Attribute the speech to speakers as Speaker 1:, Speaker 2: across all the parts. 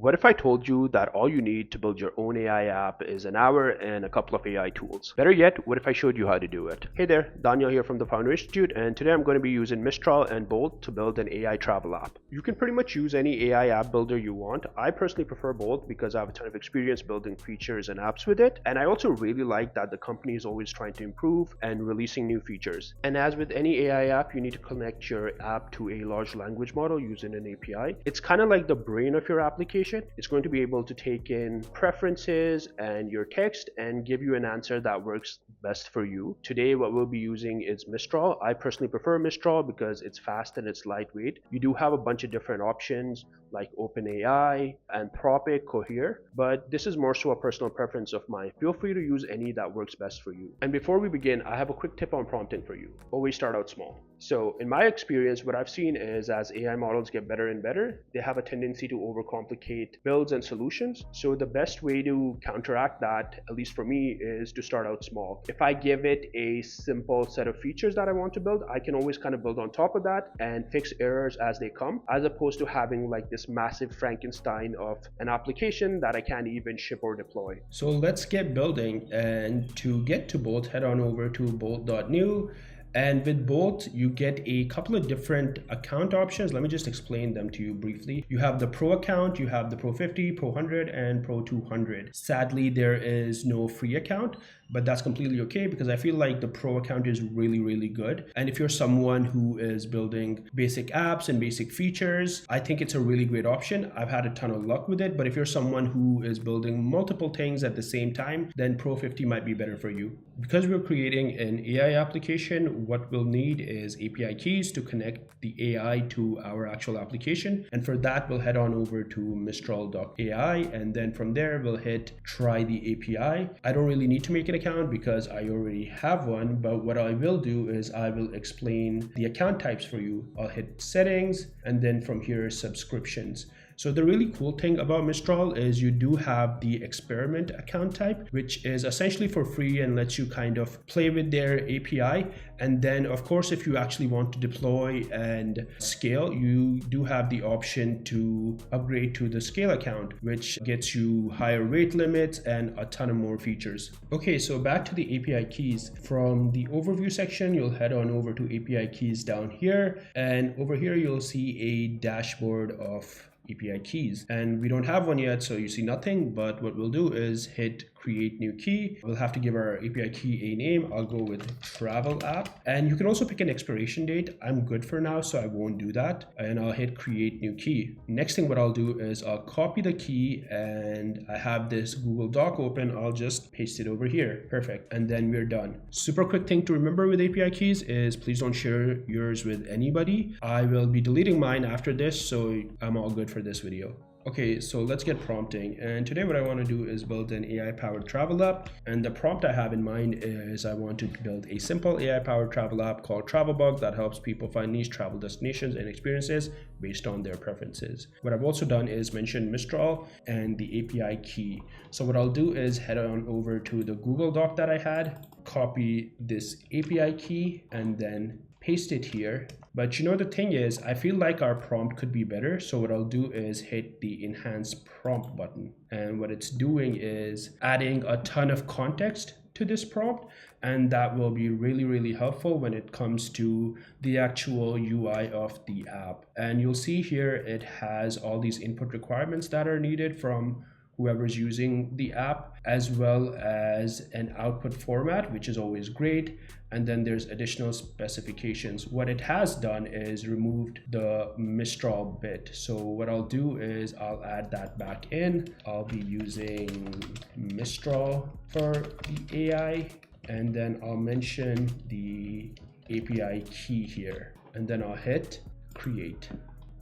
Speaker 1: What if I told you that all you need to build your own AI app is an hour and a couple of AI tools? Better yet, what if I showed you how to do it? Hey there, Daniyal here from the Founder Institute, and today I'm going to be using Mistral and Bolt to build an AI travel app. You can pretty much use any AI app builder you want. I personally prefer Bolt because I have a ton of experience building features and apps with it, and I also really like that the company is always trying to improve and releasing new features. And as with any AI app, you need to connect your app to a large language model using an API. It's kind of like the brain of your application. It's going to be able to take in preferences and your text and give you an answer that works best for you. Today, what we'll be using is Mistral. I personally prefer Mistral because it's fast and it's lightweight. You do have a bunch of different options like OpenAI, Anthropic, Cohere, but this is more so a personal preference of mine. Feel free to use any that works best for you. And before we begin, I have a quick tip on prompting for you. Always start out small. So in my experience, what I've seen is as AI models get better and better, they have a tendency to overcomplicate builds and solutions. So the best way to counteract that, at least for me, is to start out small. If I give it a simple set of features that I want to build, I can always kind of build on top of that and fix errors as they come, as opposed to having like this massive Frankenstein of an application that I can't even ship or deploy.
Speaker 2: So let's get building, and to get to Bolt, head on over to bolt.new. And with Bolt, you get a couple of different account options. Let me just explain them to you briefly. You have the Pro account, you have the Pro 50, Pro 100, and Pro 200. Sadly, there is no free account, but that's completely okay because I feel like the Pro account is really, really good. And if you're someone who is building basic apps and basic features, I think it's a really great option. I've had a ton of luck with it, but if you're someone who is building multiple things at the same time, then Pro 50 might be better for you. Because we're creating an AI application, what we'll need is API keys to connect the AI to our actual application. And for that, we'll head on over to Mistral.ai, and then from there, we'll hit try the API. I don't really need to make an account because I already have one, but what I will do is I will explain the account types for you. I'll hit settings, and then from here, subscriptions. So the really cool thing about Mistral is you do have the experiment account type, which is essentially for free and lets you kind of play with their API. And then of course, if you actually want to deploy and scale, you do have the option to upgrade to the scale account, which gets you higher rate limits and a ton of more features. Okay, so back to the API keys. From the overview section, you'll head on over to API keys down here. And over here, you'll see a dashboard of API keys, and we don't have one yet, so you see nothing. But what we'll do is hit create new key. We'll have to give our API key a name. I'll go with travel app, and you can also pick an expiration date. I'm good for now, so I won't do that, and I'll hit create new key. Next thing what I'll do is I'll copy the key, and I have this Google Doc open. I'll just paste it over here. Perfect, and then we're done. Super quick thing to remember with API keys is please don't share yours with anybody. I will be deleting mine after this, so I'm all good for this video. Okay, so let's get prompting. And today what I want to do is build an AI-powered travel app. And the prompt I have in mind is I want to build a simple AI-powered travel app called Travelbug that helps people find niche travel destinations and experiences based on their preferences. What I've also done is mention Mistral and the API key. So what I'll do is head on over to the Google Doc that I had, copy this API key, and then paste it here. But you know, the thing is, I feel like our prompt could be better. So what I'll do is hit the enhance prompt button. And what it's doing is adding a ton of context to this prompt. And that will be really, really helpful when it comes to the actual UI of the app. And you'll see here, it has all these input requirements that are needed from whoever's using the app, as well as an output format, which is always great. And then there's additional specifications. What it has done is removed the Mistral bit. So what I'll do is I'll add that back in. I'll be using Mistral for the AI, and then I'll mention the API key here, and then I'll hit create.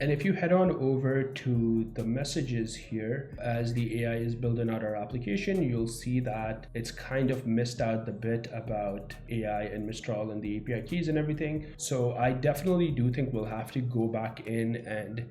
Speaker 2: And if you head on over to the messages here, as the AI is building out our application, you'll see that it's kind of missed out the bit about AI and Mistral and the API keys and everything. So I definitely do think we'll have to go back in and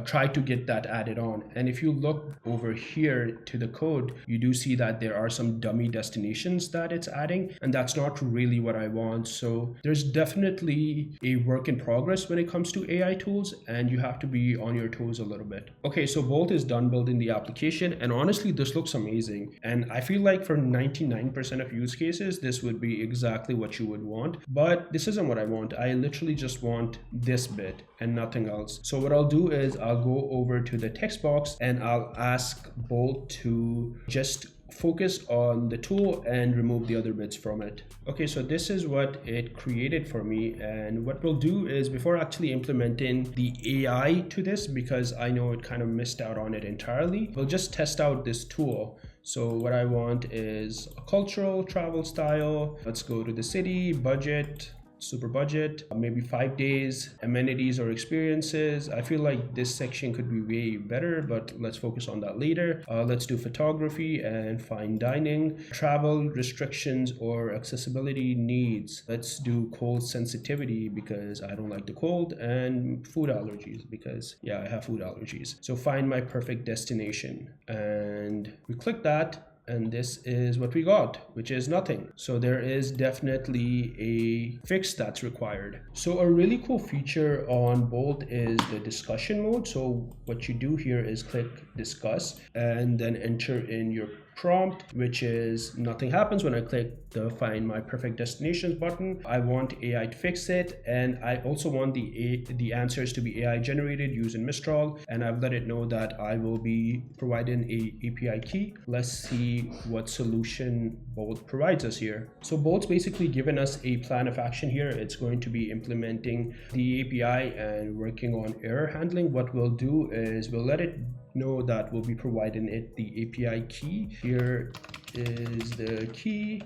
Speaker 2: try to get that added on. And if you look over here to the code, you do see that there are some dummy destinations that it's adding, and that's not really what I want. So there's definitely a work in progress when it comes to AI tools, and you have have to be on your toes a little bit. Okay, so Bolt is done building the application, and honestly, this looks amazing. And I feel like for 99% of use cases, this would be exactly what you would want. But this isn't what I want. I literally just want this bit and nothing else. So what I'll do is I'll go over to the text box and I'll ask Bolt to just focus on the tool and remove the other bits from it. Okay, so this is what it created for me, and what we'll do is, before actually implementing the AI to this, because I know it kind of missed out on it entirely, we'll just test out this tool. So what I want is a cultural travel style. Let's go to the city, budget, super budget, maybe 5 days, amenities or experiences. I feel like this section could be way better, but let's focus on that later. Let's do photography and fine dining, travel restrictions or accessibility needs. Let's do cold sensitivity because I don't like the cold, and food allergies because I have food allergies. So find my perfect destination, and we click that. And this is what we got, which is nothing. So there is definitely a fix that's required. So a really cool feature on Bolt is the discussion mode. So what you do here is click discuss and then enter in your prompt, which is nothing happens when I click the find my perfect destinations button. I want AI to fix it, and I also want the answers to be AI generated using Mistral, and I've let it know that I will be providing a API key. Let's see what solution Bolt provides us here. So Bolt's basically given us a plan of action here. It's going to be implementing the API and working on error handling. What we'll do is we'll let it know that we'll be providing it the API key. Here is the key.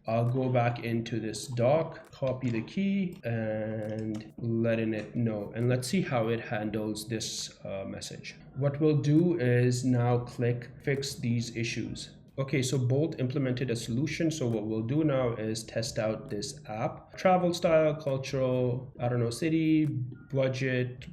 Speaker 2: I'll go back into this doc, copy the key and letting it know. And let's see how it handles this message. What we'll do is now click fix these issues. Okay, so Bolt implemented a solution. So what we'll do now is test out this app. Travel style, cultural, city, budget,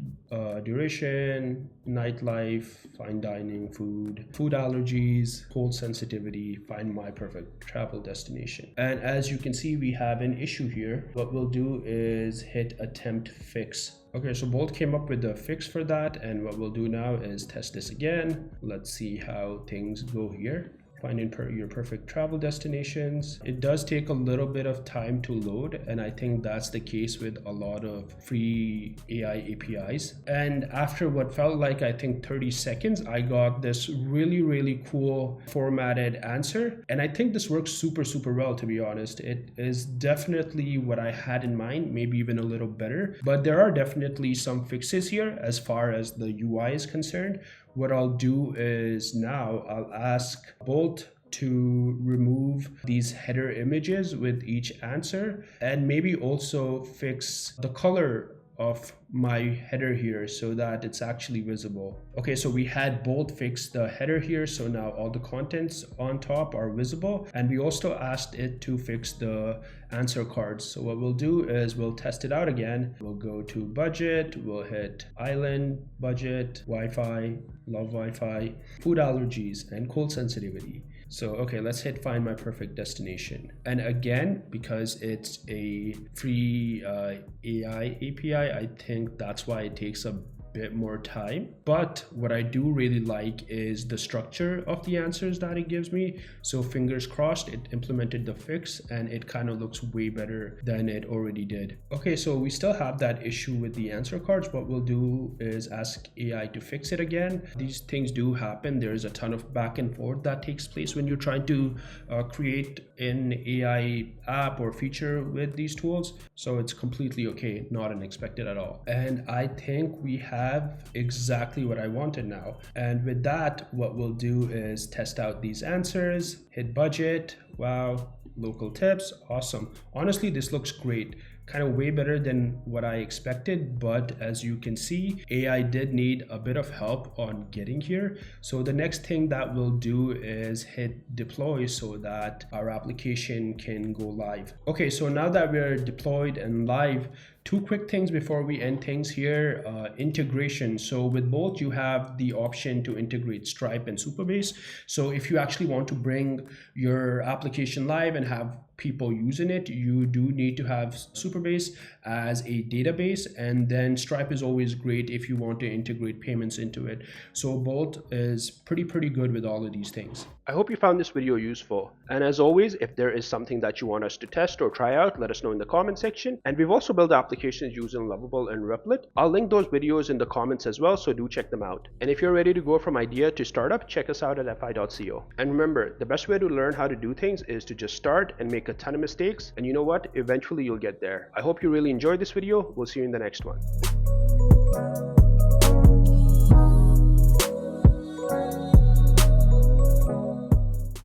Speaker 2: duration, nightlife, fine dining, food allergies, cold sensitivity, find my perfect travel destination. And as you can see, we have an issue here. What we'll do is hit attempt fix. Okay, so Bolt came up with a fix for that. And what we'll do now is test this again. Let's see how things go here. Finding your perfect travel destinations. It does take a little bit of time to load, and I think that's the case with a lot of free AI APIs. And after what felt like, I think 30 seconds, I got this really cool formatted answer. And I think this works super well, to be honest. It is definitely what I had in mind, maybe even a little better. But there are definitely some fixes here as far as the UI is concerned. What I'll do is now I'll ask Bolt to remove these header images with each answer, and maybe also fix the color of my header here so that it's actually visible. Okay, so we had Bolt fix the header here, so now all the contents on top are visible, and we also asked it to fix the answer cards. So what we'll do is we'll test it out again. We'll go to budget, we'll hit island, budget, Wi-Fi, love Wi-Fi, food allergies, and cold sensitivity. So, okay, let's hit find my perfect destination. And again, because it's a free AI API, I think that's why it takes a bit more time. But what I do really like is the structure of the answers that it gives me. So fingers crossed, it implemented the fix and it kind of looks way better than it already did. Okay, so we still have that issue with the answer cards. What we'll do is ask AI to fix it again. These things do happen. There's a ton of back and forth that takes place when you're trying to create an AI app or feature with these tools. So it's completely okay, not unexpected at all. And I think we have exactly what I wanted now. And with that, what we'll do is test out these answers, hit budget, wow, local tips, awesome. Honestly, this looks great. Kind of way better than what I expected, but as you can see, AI did need a bit of help on getting here. So the next thing that we'll do is hit deploy so that our application can go live. Okay, so now that we're deployed and live, Two quick things before we end things here. Integration. So with Bolt, you have the option to integrate Stripe and Supabase. So if you actually want to bring your application live and have people using it, you do need to have Supabase as a database, and then Stripe is always great if you want to integrate payments into it. So Bolt is pretty good with all of these things.
Speaker 1: I hope you found this video useful. And as always, if there is something that you want us to test or try out, let us know in the comment section. And we've also built applications using Lovable and Replit. I'll link those videos in the comments as well, so do check them out. And if you're ready to go from idea to startup, check us out at fi.co. And remember, the best way to learn how to do things is to just start and make a ton of mistakes. And you know what? Eventually you'll get there. I hope you really enjoyed this video. We'll see you in the next one.